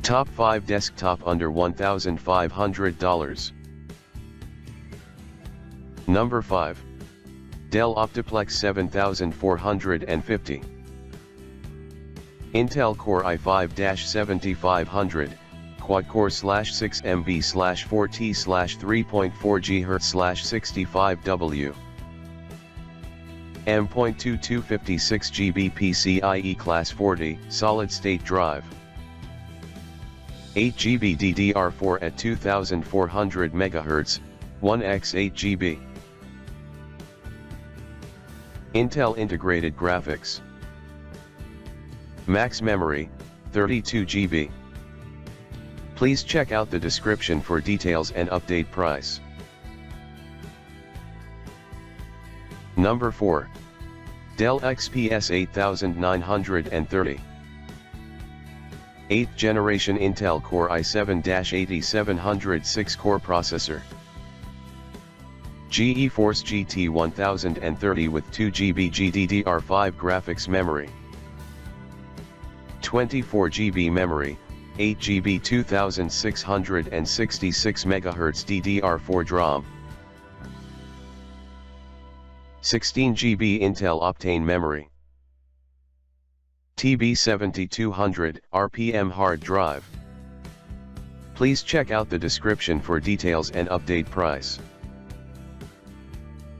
Top 5 desktop under $1,500. Number 5. Dell Optiplex 7450. Intel Core i5-7500, quad-core /6MB/4T/3.4 GHz/65W. M.2256 GB PCIe Class 40 solid-state drive. 8 GB DDR4 at 2400 MHz, 1x8 GB. Intel Integrated Graphics. Max memory, 32 GB. Please check out the description for details and update price. Number 4. Dell XPS 8930. 8th generation Intel Core i7-8700 6-core processor. GeForce GT 1030 with 2 GB GDDR5 graphics memory. 24 GB memory, 8 GB 2666 MHz DDR4 DRAM. 16 GB Intel Optane memory. TB7200 RPM hard drive. Please check out the description for details and update price.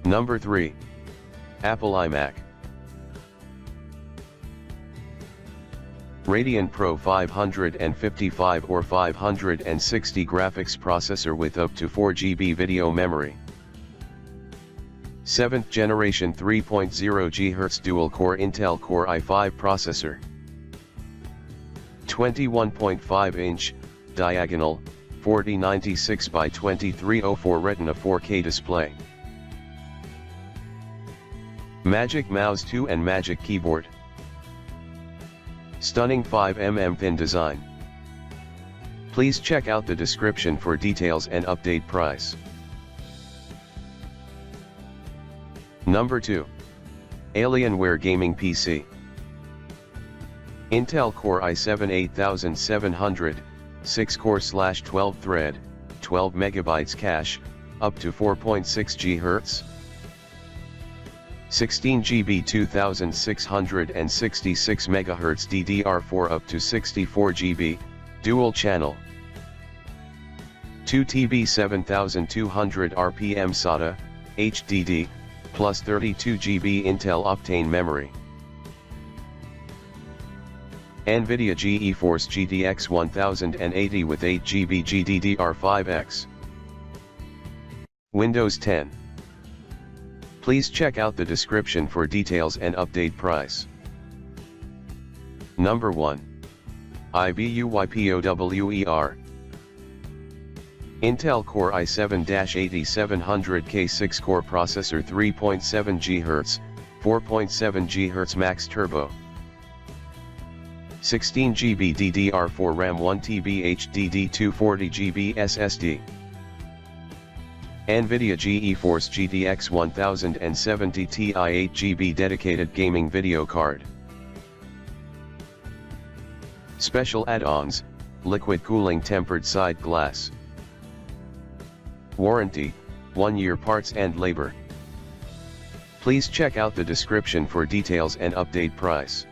Number 3. Apple iMac. Radeon Pro 555 or 560 graphics processor with up to 4 GB video memory. 7th generation 3.0 GHz dual-core Intel Core i5 processor. 21.5-inch, diagonal, 4096 by 2304 Retina 4K display. Magic Mouse 2 and Magic Keyboard. Stunning 5mm thin design. Please check out the description for details and update price. Number 2. Alienware Gaming PC. Intel Core i7-8700, 6-core/12 thread, 12 MB cache, up to 4.6 GHz. 16 GB 2666 MHz DDR4 up to 64 GB, dual channel. 2 TB 7200 RPM SATA, HDD, plus 32 GB Intel Optane memory. NVIDIA GeForce GTX 1080 with 8 GB GDDR5X. Windows 10. Please check out the description for details and update price. Number 1. IBUYPOWER. Intel Core i7-8700K 6-core processor 3.7 GHz, 4.7 GHz max turbo. 16 GB DDR4 RAM 1 TB HDD 240 GB SSD. NVIDIA GeForce GTX 1070 Ti 8 GB dedicated gaming video card. Special add-ons, liquid cooling tempered side glass. Warranty, 1-year parts and labor. Please check out the description for details and update price.